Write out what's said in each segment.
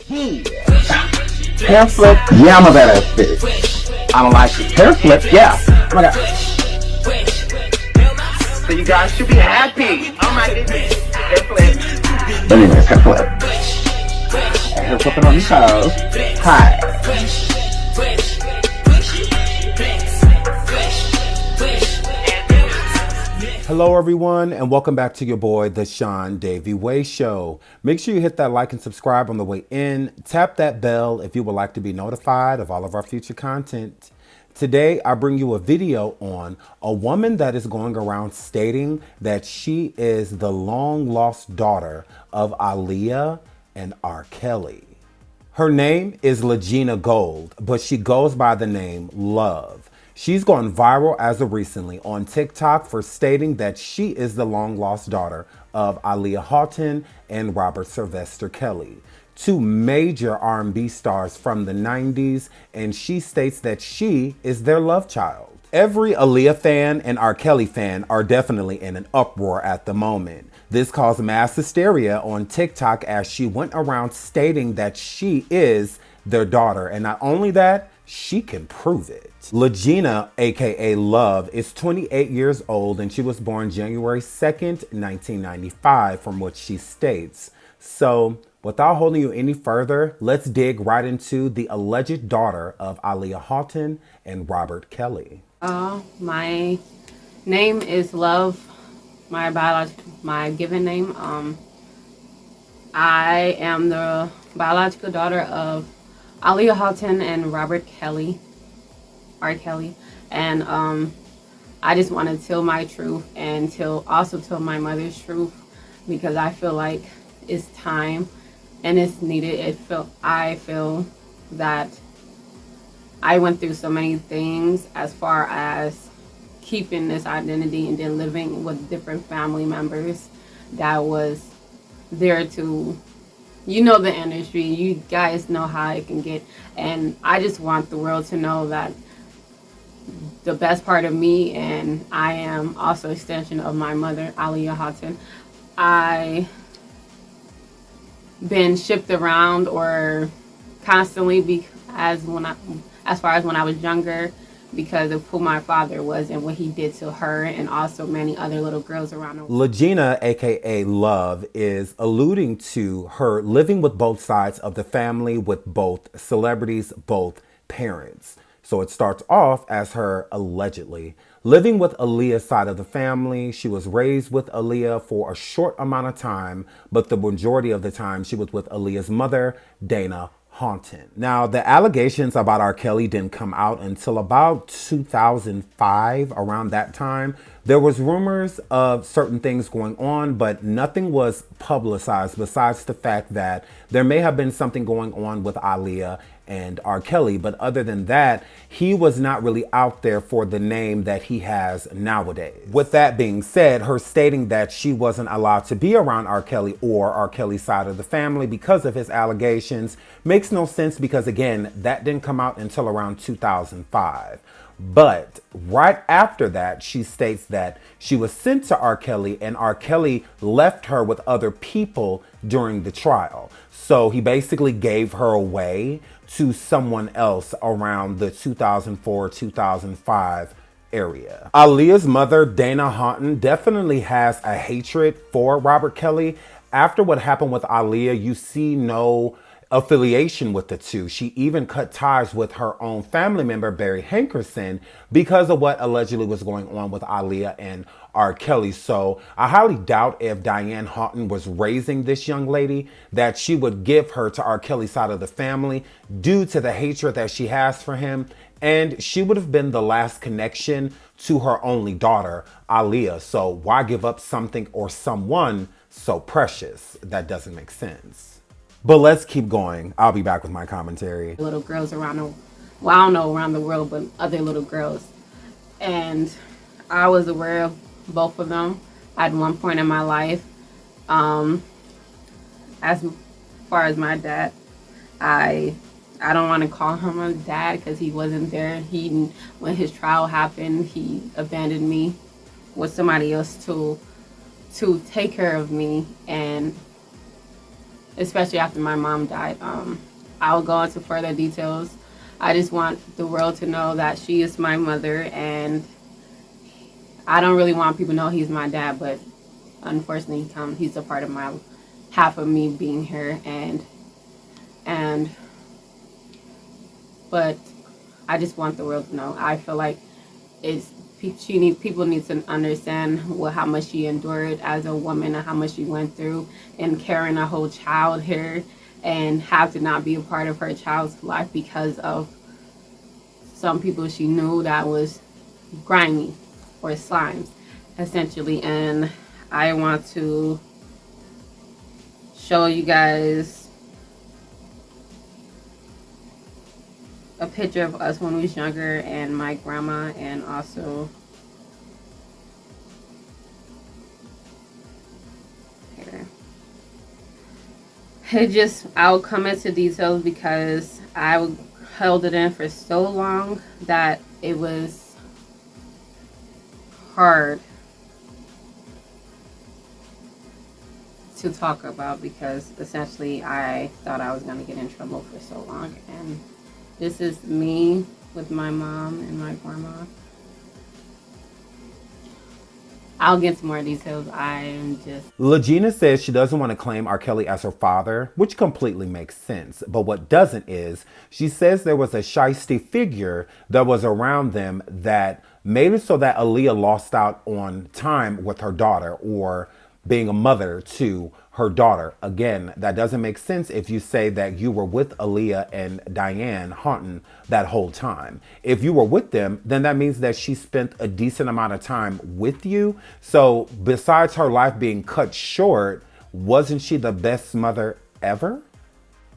Hair flip, yeah, I'm a badass bitch. I don't like it. Hair flip, yeah. Oh my god. So you guys should be happy. Oh my goodness. Hair flip. But anyways, hair flip. Hair flipping on the toes. Hi. Hello everyone, and welcome back to your boy, the SeanDavieWay Show. Make sure you hit that like and subscribe on the way in. Tap that bell if you would like to be notified of all of our future content. Today, I bring you a video on a woman that is going around stating that she is the long-lost daughter of Aaliyah and R. Kelly. Her name is Lagina Gold, but she goes by the name Love. She's gone viral as of recently on TikTok for stating that she is the long-lost daughter of Aaliyah Houghton and Robert Sylvester Kelly, two major R&B stars from the 90s, and she states that she is their love child. Every Aaliyah fan and R. Kelly fan are definitely in an uproar at the moment. This caused mass hysteria on TikTok as she went around stating that she is their daughter, and not only that, she can prove it. Lagina, aka Love, is 28 years old and she was born January 2nd, 1995, from what she states. So, without holding you any further, let's dig right into the alleged daughter of Aaliyah Houghton and Robert Kelly. My name is Love, my given name. I am the biological daughter of Aaliyah Houghton and Robert Kelly, R. Kelly, and I just want to tell my truth and also tell my mother's truth, because I feel like it's time and it's needed. I feel that I went through so many things as far as keeping this identity and then living with different family members that was there to, you know, the industry, you guys know how it can get, and I just want the world to know that the best part of me, and I am also an extension of my mother, Aaliyah Houghton. I been shipped around or constantly as far as when I was younger, because of who my father was and what he did to her and also many other little girls around the world. Lagina, aka Love, is alluding to her living with both sides of the family, with both celebrities, both parents. So it starts off as her allegedly living with Aaliyah's side of the family. She was raised with Aaliyah for a short amount of time, but the majority of the time she was with Aaliyah's mother, Dana Houghton. Now, the allegations about R. Kelly didn't come out until about 2005. Around that time, there was rumors of certain things going on, but nothing was publicized besides the fact that there may have been something going on with Aaliyah and R. Kelly. But other than that, he was not really out there for the name that he has nowadays. With that being said, her stating that she wasn't allowed to be around R. Kelly or R. Kelly's side of the family because of his allegations makes no sense, because again, that didn't come out until around 2005. But right after that, she states that she was sent to R. Kelly and R. Kelly left her with other people during the trial. So he basically gave her away to someone else around the 2004-2005 area. Aaliyah's mother, Dana Houghton, definitely has a hatred for Robert Kelly. After what happened with Aaliyah, you see no affiliation with the two. She even cut ties with her own family member, Barry Hankerson, because of what allegedly was going on with Aaliyah and R. Kelly. So I highly doubt if Diane Houghton was raising this young lady that she would give her to R. Kelly's side of the family due to the hatred that she has for him. And she would have been the last connection to her only daughter, Aaliyah. So why give up something or someone so precious? That doesn't make sense. But let's keep going. I'll be back with my commentary. Little girls around I don't know around the world, but other little girls. And I was aware of both of them at one point in my life. As far as my dad, I don't want to call him a dad because he wasn't there. When his trial happened, he abandoned me with somebody else to take care of me, and especially after my mom died. I'll go into further details. I just want the world to know that she is my mother, and I don't really want people to know he's my dad, but unfortunately he's a part of my half of me being here, but I just want the world to know. I feel like people need to understand how much she endured as a woman and how much she went through in carrying a whole child here and have to not be a part of her child's life because of some people she knew that was grimy or slime, essentially. And I want to show you guys a picture of us when we was younger and my grandma, and also here. I'll come into details because I held it in for so long that it was hard to talk about, because essentially I thought I was going to get in trouble for so long. And this is me with my mom and my grandma. I'll get into more details. Lagina says she doesn't want to claim R. Kelly as her father, which completely makes sense. But what doesn't is, she says there was a shiesty figure that was around them that made it so that Aaliyah lost out on time with her daughter, or being a mother to her daughter. Again, that doesn't make sense if you say that you were with Aaliyah and Diane Haunton that whole time. If you were with them, then that means that she spent a decent amount of time with you. So besides her life being cut short, wasn't she the best mother ever?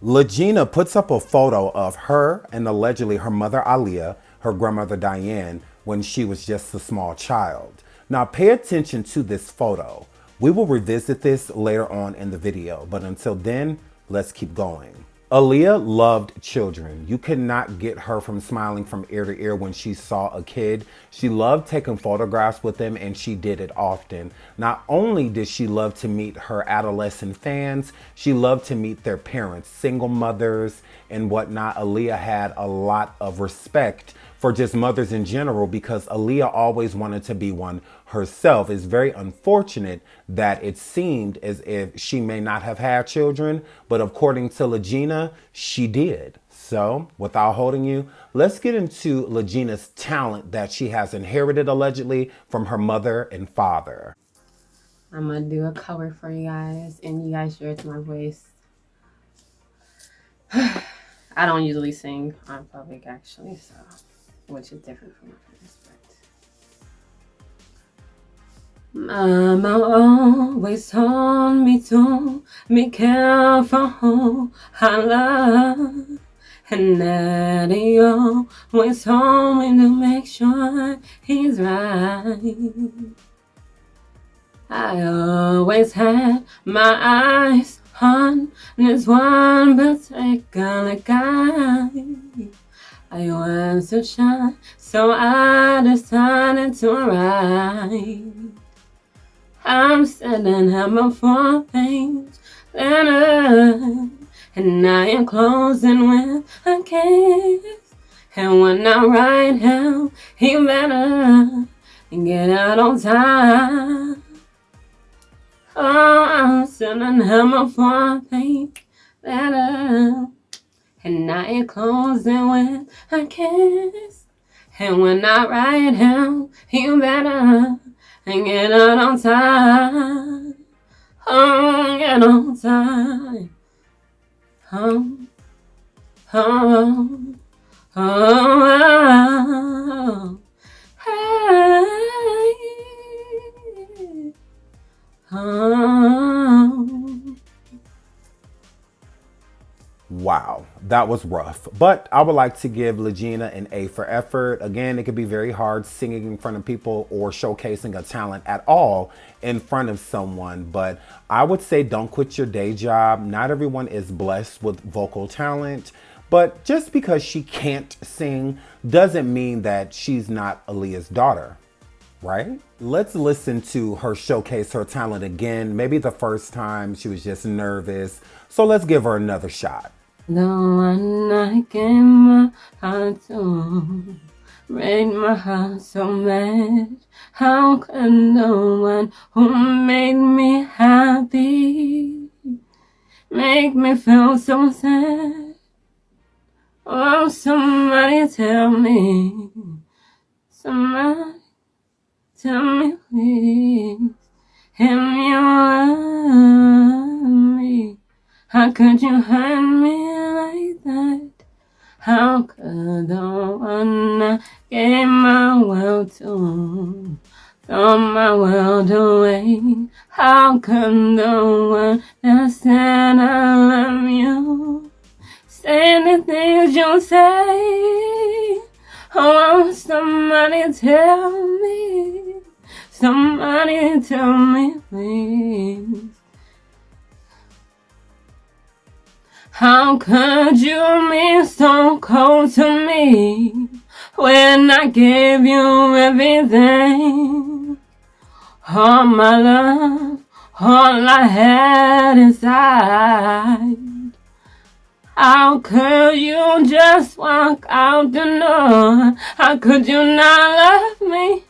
Lagina puts up a photo of her and allegedly her mother Aaliyah, her grandmother Diane, when she was just a small child. Now pay attention to this photo. We will revisit this later on in the video, but until then, let's keep going. Aaliyah loved children. You could not get her from smiling from ear to ear when she saw a kid. She loved taking photographs with them, and she did it often. Not only did she love to meet her adolescent fans, she loved to meet their parents, single mothers and whatnot. Aaliyah had a lot of respect for just mothers in general because Aaliyah always wanted to be one herself. It's very unfortunate that it seemed as if she may not have had children, but according to Lagina, she did. So without holding you, let's get into Lagina's talent that she has inherited allegedly from her mother and father. I'm gonna do a cover for you guys, and you guys hear it's my voice. I don't usually sing on public, actually, so which is different from my friends, but Mama always told me to be careful who I love, and Daddy always told me to make sure he's right. I always had my eyes on this one particular guy. I want to shine, so I decided to write. I'm sitting at my 4-page letter, and I am closing with a kiss. And when I write him, he better get out on time. Oh, I'm sitting at my 4-page letter, and I am closing with a kiss. And when I write him, you better get out on time. Oh, get on time. Oh, oh, oh, hey, oh. Wow, that was rough. But I would like to give Lagina an A for effort. Again, it could be very hard singing in front of people or showcasing a talent at all in front of someone. But I would say don't quit your day job. Not everyone is blessed with vocal talent. But just because she can't sing doesn't mean that she's not Aaliyah's daughter. right? Let's listen to her showcase her talent again. Maybe the first time she was just nervous. So let's give her another shot. The one I gave my heart to made my heart so mad. How can the one who made me happy make me feel so sad? Oh, somebody tell me. Somebody tell me, please. If you love me, how could you hurt me like that? How could the one I gave my world to throw my world away? How could the one that said I love you say the things you say? Oh, somebody tell me. Somebody tell me, please. How could you be so cold to me when I gave you everything? All my love, all I had inside. How could you just walk out the door? How could you not love me?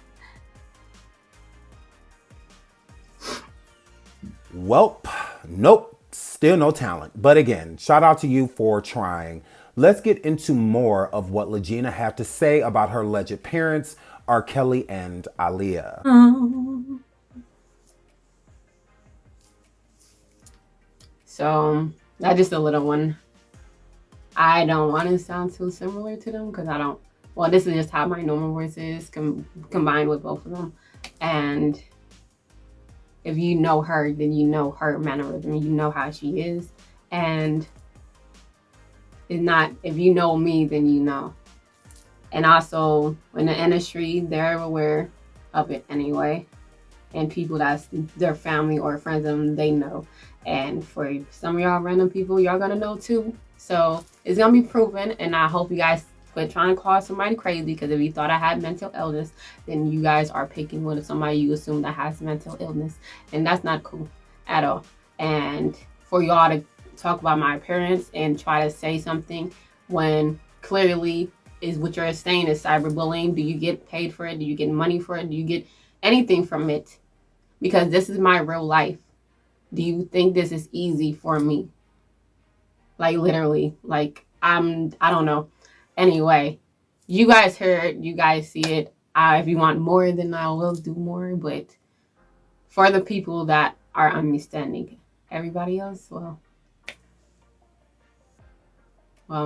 Welp, nope. Still no talent. But again, shout out to you for trying. Let's get into more of what Lagina had to say about her alleged parents, R. Kelly and Aaliyah. So that's just a little one. I don't want to sound too similar to them because I don't. Well, this is just how my normal voice is combined with both of them. And if you know her, then you know her mannerism. You know how she is. And it's not, if you know me, then you know. And also, in the industry, they're aware of it anyway. And people that's their family or friends of them, they know. And for some of y'all random people, y'all gonna know too. So it's gonna be proven. And I hope you guys quit trying to call somebody crazy, because if you thought I had mental illness, then you guys are picking with somebody you assume that has mental illness, and that's not cool at all. And for y'all to talk about my parents and try to say something when clearly is what you're saying is cyberbullying. Do you get paid for it? Do you get money for it? Do you get anything from it? Because this is my real life. Do you think this is easy for me? Like literally, like I don't know. Anyway, you guys heard, you guys see it. If you want more, then I will do more. But for the people that are understanding, everybody else, well,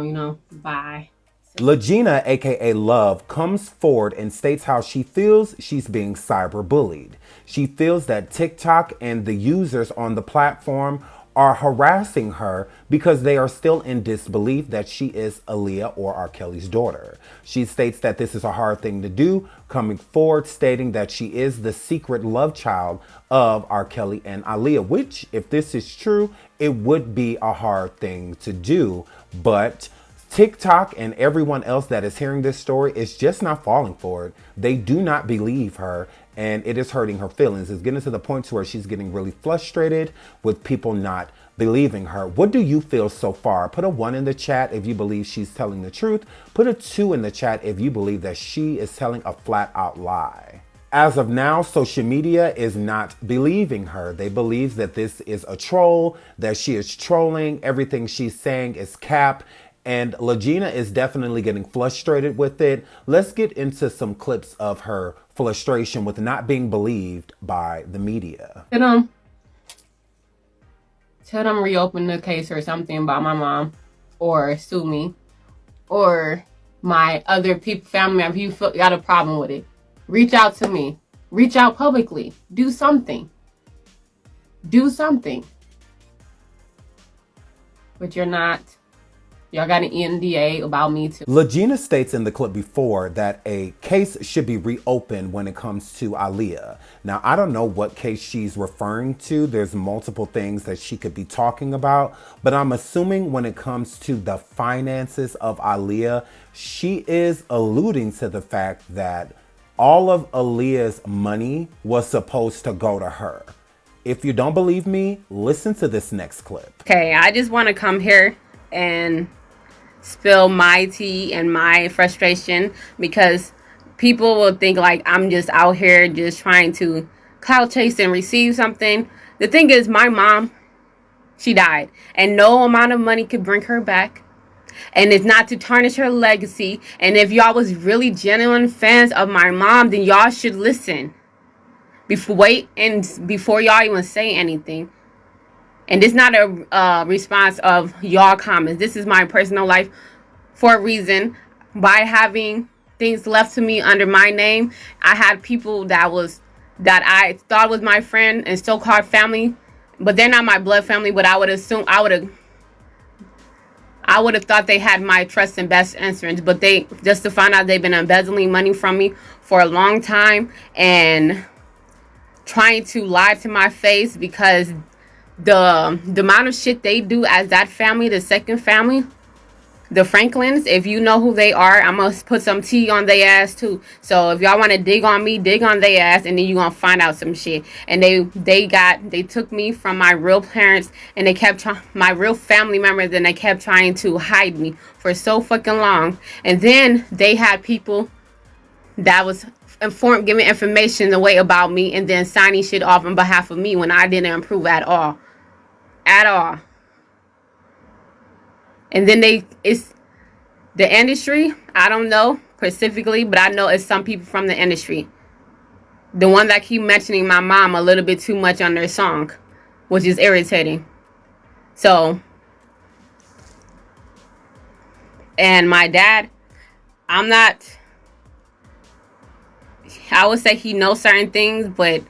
you know, bye. Lagina, aka Love, comes forward and states how she feels she's being cyberbullied. She feels that TikTok and the users on the platform are harassing her because they are still in disbelief that she is Aaliyah or R. Kelly's daughter. She states that this is a hard thing to do, coming forward stating that she is the secret love child of R. Kelly and Aaliyah, which, if this is true, it would be a hard thing to do. But TikTok and everyone else that is hearing this story is just not falling for it. They do not believe her, and it is hurting her feelings. It's getting to the point to where she's getting really frustrated with people not believing her. What do you feel so far? Put a 1 in the chat if you believe she's telling the truth. Put a 2 in the chat if you believe that she is telling a flat out lie. As of now, social media is not believing her. They believe that this is a troll, that she is trolling. Everything she's saying is cap. And Lagina is definitely getting frustrated with it. Let's get into some clips of her frustration with not being believed by the media. Tell them reopen the case or something about my mom, or sue me, or my other people, family members. If you got a problem with it, reach out to me. Reach out publicly. Do something. Do something. But you're not. Y'all got an NDA about me too. Lagina states in the clip before that a case should be reopened when it comes to Aaliyah. Now, I don't know what case she's referring to. There's multiple things that she could be talking about, but I'm assuming when it comes to the finances of Aaliyah, she is alluding to the fact that all of Aaliyah's money was supposed to go to her. If you don't believe me, listen to this next clip. Okay, I just want to come here and spill my tea and my frustration, because people will think like I'm just out here just trying to clout chase and receive something. The thing is, my mom, she died, and no amount of money could bring her back. And it's not to tarnish her legacy. And if y'all was really genuine fans of my mom, then y'all should listen. Before y'all even say anything. And this is not a response of y'all comments. This is my personal life for a reason. By having things left to me under my name, I had people that I thought was my friend and still called family, but they're not my blood family. But I would have thought they had my trust and best interest, but they just to find out they've been embezzling money from me for a long time and trying to lie to my face, because the amount of shit they do as that family, the second family, the Franklins, if you know who they are, I'm gonna put some tea on their ass too. So if y'all want to dig on me, dig on their ass, and then you gonna find out some shit. And they took me from my real parents, and they kept my real family members, and they kept trying to hide me for so fucking long. And then they had people that was giving information away about me, and then signing shit off on behalf of me when I didn't improve at all. And then it's the industry. I don't know specifically, but I know it's some people from the industry. The one that keep mentioning my mom a little bit too much on their song, which is irritating. So, and my dad, I would say he knows certain things, but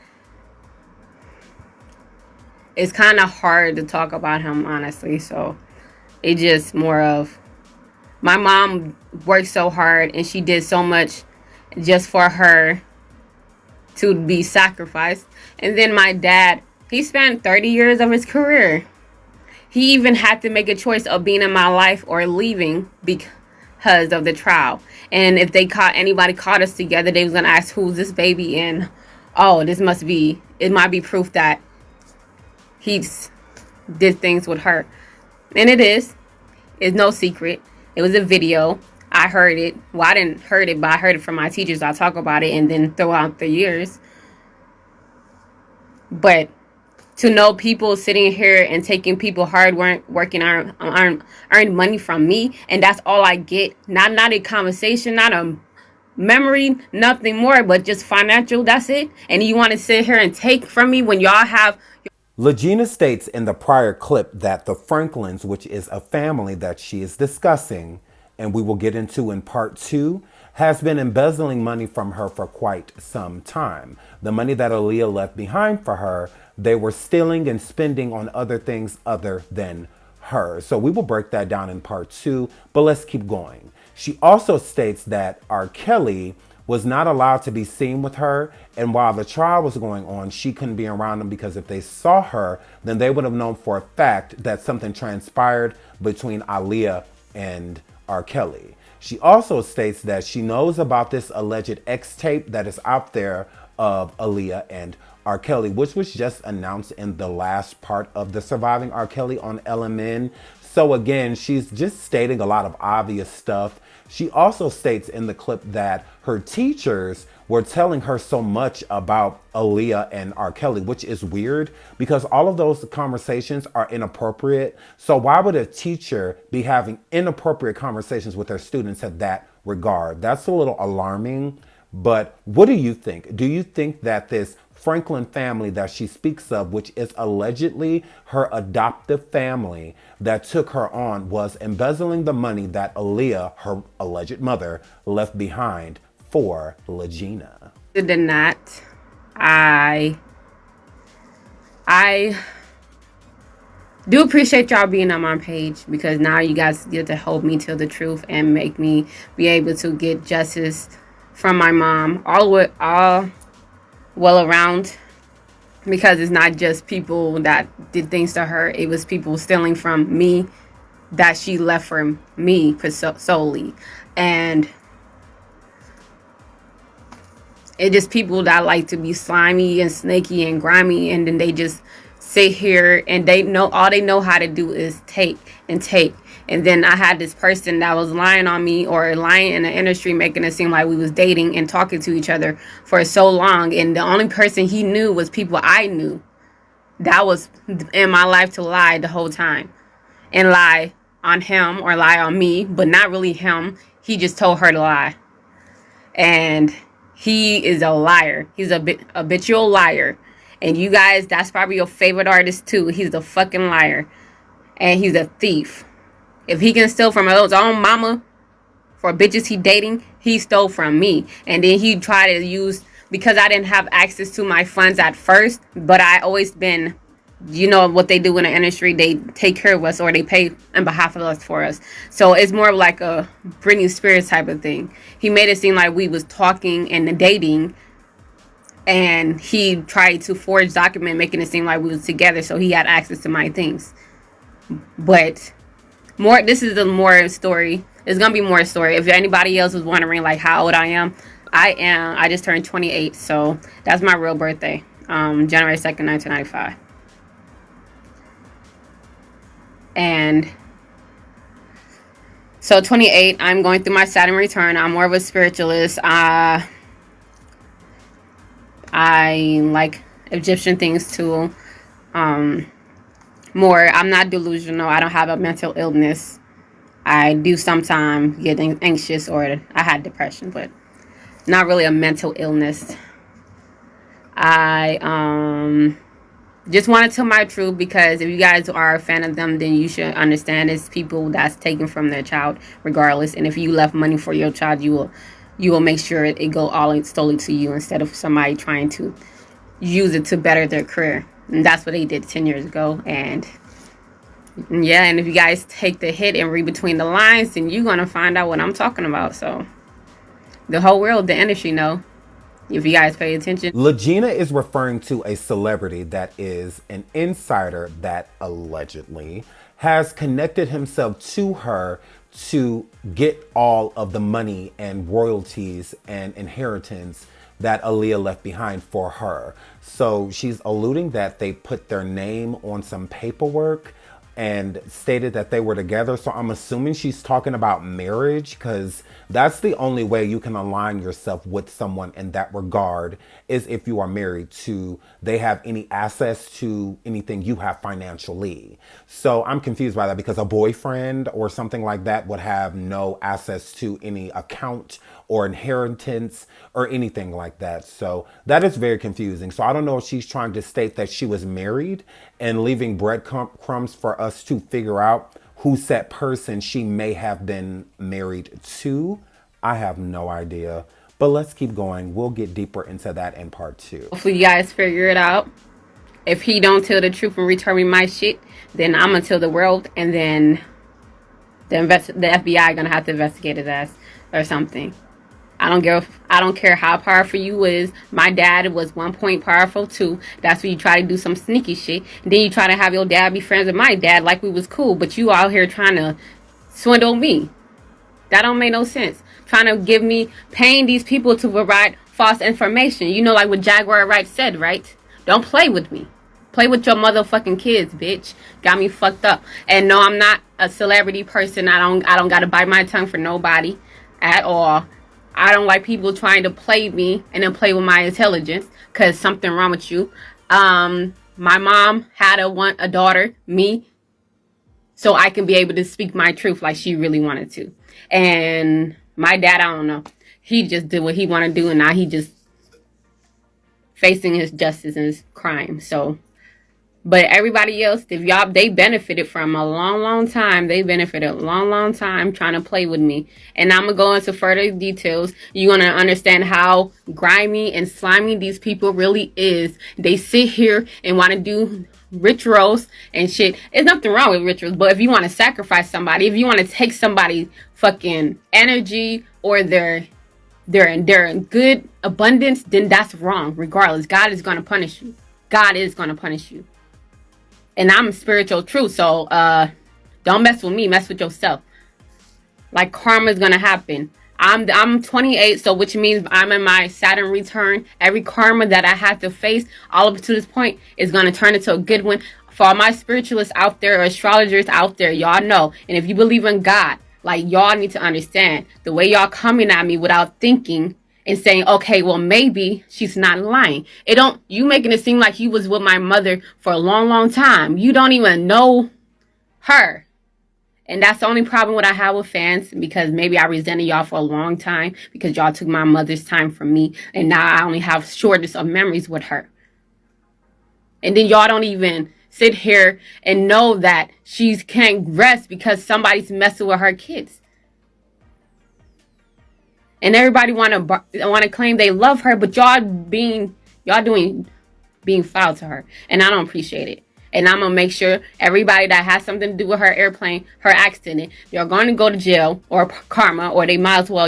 it's kind of hard to talk about him, honestly. So it's just more of, my mom worked so hard and she did so much just for her to be sacrificed. And then my dad, he spent 30 years of his career. He even had to make a choice of being in my life or leaving because of the trial. And if anybody caught us together, they was going to ask, who's this baby? And, oh, it might be proof that he did things with her. And it is. It's no secret. It was a video. I heard it. Well, I didn't heard it, but I heard it from my teachers. I'll talk about it and then throughout the years. But to know people sitting here and taking people hard working earn money from me, and that's all I get. Not a conversation, not a memory, nothing more, but just financial. That's it. And you want to sit here and take from me when y'all have. Lagina states in the prior clip that the Franklins, which is a family that she is discussing, and we will get into in part 2, has been embezzling money from her for quite some time. The money that Aaliyah left behind for her, they were stealing and spending on other things other than her. So we will break that down in part 2, but let's keep going. She also states that R. Kelly was not allowed to be seen with her, and while the trial was going on, she couldn't be around them, because if they saw her, then they would have known for a fact that something transpired between Aaliyah and R. Kelly. She also states that she knows about this alleged X tape that is out there of Aaliyah and R. Kelly, which was just announced in the last part of the Surviving R. Kelly on LMN. So again, she's just stating a lot of obvious stuff. She also states in the clip that her teachers were telling her so much about Aaliyah and R. Kelly, which is weird because all of those conversations are inappropriate. So why would a teacher be having inappropriate conversations with their students at that regard? That's a little alarming. But what do you think? Do you think that this Franklin family that she speaks of, which is allegedly her adoptive family that took her on, was embezzling the money that Aaliyah, her alleged mother, left behind for Lagina? Than that, I do appreciate y'all being on my page, because now you guys get to help me tell the truth and make me be able to get justice from my mom all well around, because it's not just people that did things to her. It was people stealing from me that she left for me solely. And It's just people that like to be slimy and snaky and grimy, and then they just sit here and they know how to do is take and take. And then I had this person that was lying on me or lying in the industry, making it seem like we was dating and talking to each other for so long, and the only person he knew was people I knew that was in my life to lie the whole time and lie on him or lie on me, but not really him. He just told her to lie. And he is a liar. He's a habitual liar. And you guys, that's probably your favorite artist too. He's a fucking liar. And he's a thief. If he can steal from his own mama for bitches he dating, he stole from me. And then he tried to use, because I didn't have access to my funds at first, but I always been, you know what they do in the industry, they take care of us or they pay on behalf of us for us. So it's more of like a Britney Spears type of thing. He made it seem like we was talking and dating, and he tried to forge document making it seem like we was together so he had access to my things. But this is a more story. It's gonna be more story. If anybody else was wondering like how old I am, I just turned 28, so that's my real birthday, January 2nd, 1995. And so 28, I'm going through my Saturn return. I'm more of a spiritualist. I like Egyptian things too. More, I'm not delusional. I don't have a mental illness. I do sometimes get anxious, or I had depression, but not really a mental illness. I just want to tell my truth, because if you guys are a fan of them, then you should understand it's people that's taken from their child regardless. And if you left money for your child, you will make sure it go all solely to you instead of somebody trying to use it to better their career. And that's what they did 10 years ago. And yeah, and if you guys take the hit and read between the lines, then you're going to find out what I'm talking about. So the whole world, the industry know, if you guys pay attention. Lagina is referring to a celebrity that is an insider that allegedly has connected himself to her to get all of the money and royalties and inheritance that Aaliyah left behind for her. So she's alluding that they put their name on some paperwork and stated that they were together. So I'm assuming she's talking about marriage, because that's the only way you can align yourself with someone in that regard, is if you are married to, they have any access to anything you have financially. So I'm confused by that, because a boyfriend or something like that would have no access to any account or inheritance or anything like that. So that is very confusing. So I don't know if she's trying to state that she was married and leaving breadcrumbs for us to figure out who said person she may have been married to. I have no idea. But let's keep going. We'll get deeper into that in part 2. Hopefully you guys figure it out. If he don't tell the truth and return me my shit, then I'm gonna tell the world, and then the FBI gonna have to investigate his ass or something. I don't care how powerful you is. My dad was 1 point powerful too. That's when you try to do some sneaky shit. And then you try to have your dad be friends with my dad like we was cool. But you out here trying to swindle me. That don't make no sense. Trying to paying these people to provide false information. You know, like what JAGUAR said, right? Don't play with me. Play with your motherfucking kids, bitch. Got me fucked up. And no, I'm not a celebrity person. I don't gotta bite my tongue for nobody at all. I don't like people trying to play me and then play with my intelligence, because something wrong with you. My mom had a daughter, me, so I can be able to speak my truth like she really wanted to. And my dad, I don't know. He just did what he wanted to do, and now he just facing his justice and his crime. So, but everybody else, they benefited from a long time. They benefited a long time trying to play with me. And I'm going to go into further details. You're going to understand how grimy and slimy these people really is. They sit here and want to do rituals and shit. There's nothing wrong with rituals, but if you want to sacrifice somebody, if you want to take somebody's fucking energy or their good abundance, then that's wrong. Regardless, God is going to punish you. God is going to punish you. And I'm spiritual truth, so don't mess with me, mess with yourself. Like, karma is gonna happen. I'm 28, so which means I'm in my Saturn return. Every karma that I have to face, all up to this point, is gonna turn into a good one. For all my spiritualists out there, or astrologers out there, y'all know. And if you believe in God, like, y'all need to understand the way y'all coming at me without thinking and saying, okay, well, maybe she's not lying. You making it seem like you was with my mother for a long, long time. You don't even know her. And that's the only problem what I have with fans, because maybe I resented y'all for a long time because y'all took my mother's time from me, and now I only have shortest of memories with her. And then y'all don't even sit here and know that she can't rest because somebody's messing with her kids. And everybody want to claim they love her, but y'all being foul to her, and I don't appreciate it. And I'm going to make sure everybody that has something to do with her airplane, her accident, they're going to go to jail or karma, or they might as well,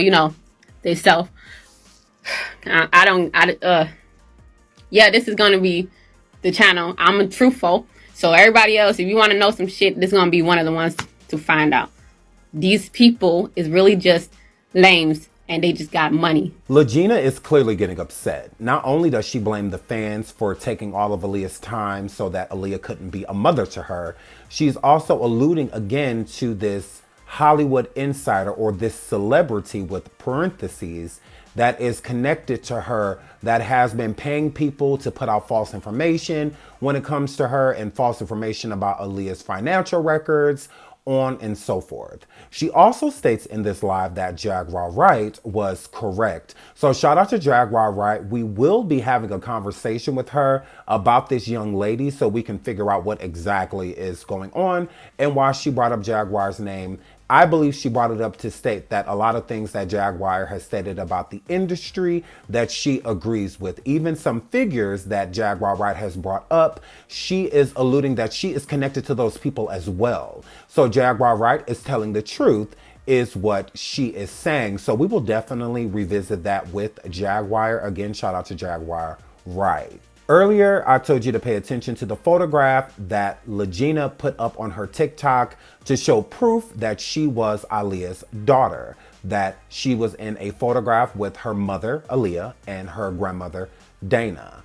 they self. Yeah, this is going to be the channel. I'm a truthful. So everybody else, if you want to know some shit, this is going to be one of the ones to find out. These people is really just lames, and they just got money. Lagina is clearly getting upset. Not only does she blame the fans for taking all of Aaliyah's time so that Aaliyah couldn't be a mother to her, she's also alluding again to this Hollywood insider, or this celebrity with parentheses, that is connected to her, that has been paying people to put out false information when it comes to her, and false information about Aaliyah's financial records, on and so forth. She also states in this live that Jaguar Wright was correct. So shout out to Jaguar Wright. We will be having a conversation with her about this young lady so we can figure out what exactly is going on and why she brought up Jaguar's name. I believe she brought it up to state that a lot of things that Jaguar has stated about the industry that she agrees with. Even some figures that Jaguar Wright has brought up, she is alluding that she is connected to those people as well. So Jaguar Wright is telling the truth, is what she is saying. So we will definitely revisit that with Jaguar. Again, shout out to Jaguar Wright. Earlier, I told you to pay attention to the photograph that Lagina put up on her TikTok to show proof that she was Aaliyah's daughter, that she was in a photograph with her mother, Aaliyah, and her grandmother, Dana.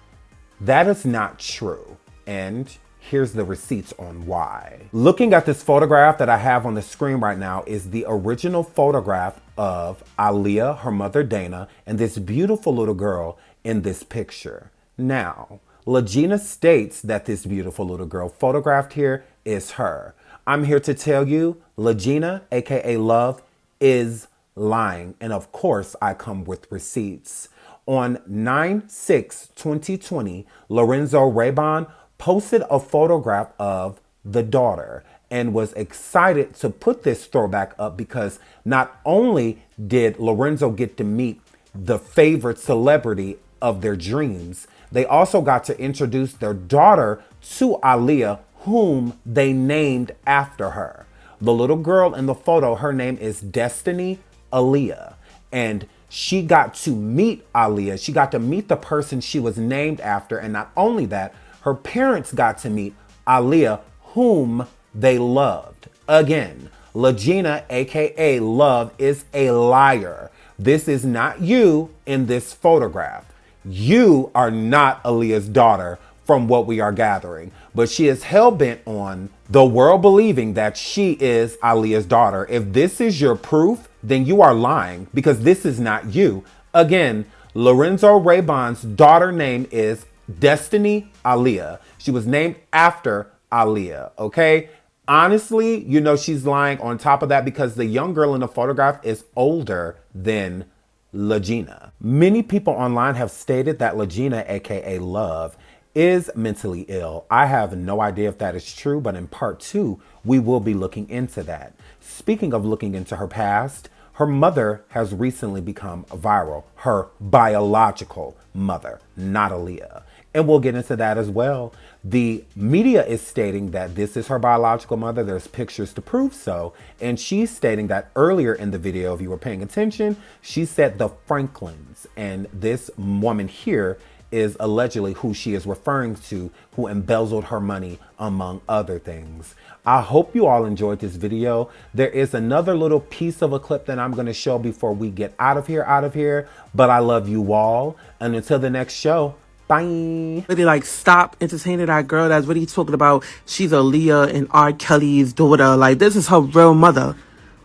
That is not true, and here's the receipts on why. Looking at this photograph that I have on the screen right now is the original photograph of Aaliyah, her mother, Dana, and this beautiful little girl in this picture. Now, Lagina states that this beautiful little girl photographed here is her. I'm here to tell you, Lagina, aka Love, is lying. And of course, I come with receipts. On 9/6/2020, Lorenzo Raybon posted a photograph of the daughter and was excited to put this throwback up because not only did Lorenzo get to meet the favorite celebrity of their dreams, they also got to introduce their daughter to Aaliyah, whom they named after her. The little girl in the photo, her name is Destiny Aaliyah, and she got to meet Aaliyah. She got to meet the person she was named after, and not only that, her parents got to meet Aaliyah, whom they loved. Again, Lagina, aka Love, is a liar. This is not you in this photograph. You are not Aaliyah's daughter from what we are gathering, but she is hell-bent on the world believing that she is Aaliyah's daughter. If this is your proof, then you are lying because this is not you. Again, Lorenzo Raybon's daughter name is Destiny Aaliyah. She was named after Aaliyah, okay? Honestly, you know she's lying on top of that because the young girl in the photograph is older than Lagina. Many people online have stated that Lagina, aka Love, is mentally ill. I have no idea if that is true, but in part 2, we will be looking into that. Speaking of looking into her past, her mother has recently become viral. Her biological mother, not Aaliyah. And we'll get into that as well. The media is stating that this is her biological mother. There's pictures to prove so. And she's stating that earlier in the video, if you were paying attention, she said the Franklins. And this woman here is allegedly who she is referring to, who embezzled her money, among other things. I hope you all enjoyed this video. There is another little piece of a clip that I'm going to show before we get out of here. But I love you all. And until the next show, bye. Really, like, stop entertaining that girl that's really talking about she's Aaliyah and R. Kelly's daughter. Like, this is her real mother.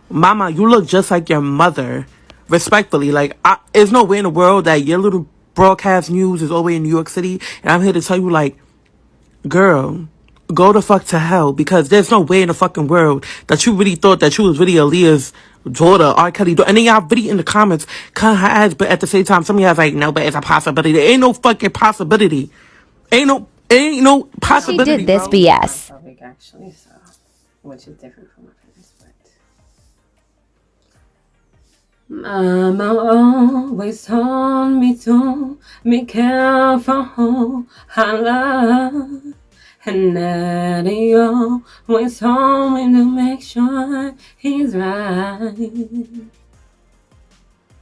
Mama, you look just like your mother. Respectfully, like, there's no way in the world that your little broadcast news is all the way in New York City, and I'm here to tell you, like, girl, go the fuck to hell, because there's no way in the fucking world that you really thought that you was really Aaliyah's daughter, R. Kelly daughter. And then y'all really in the comments cut her ass, but at the same time, some of y'all like, no, but it's a possibility. There ain't no fucking possibility. Ain't no possibility. She did this bro. BS. Public, actually, so, which is different from my parents, but Mama always told me to be careful who I love, and Daddy always told me to make sure he's right.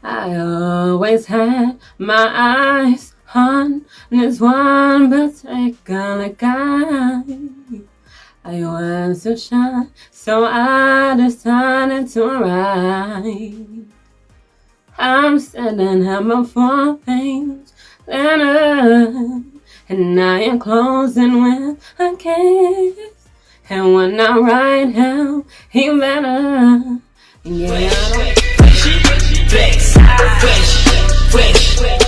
I always had my eyes on this one particular guy. I was so shy, so I decided to write. I'm sitting at my 4-page letter, and I am closing with a kiss. And when I write him, he better. Yeah. Fresh, fresh, fresh.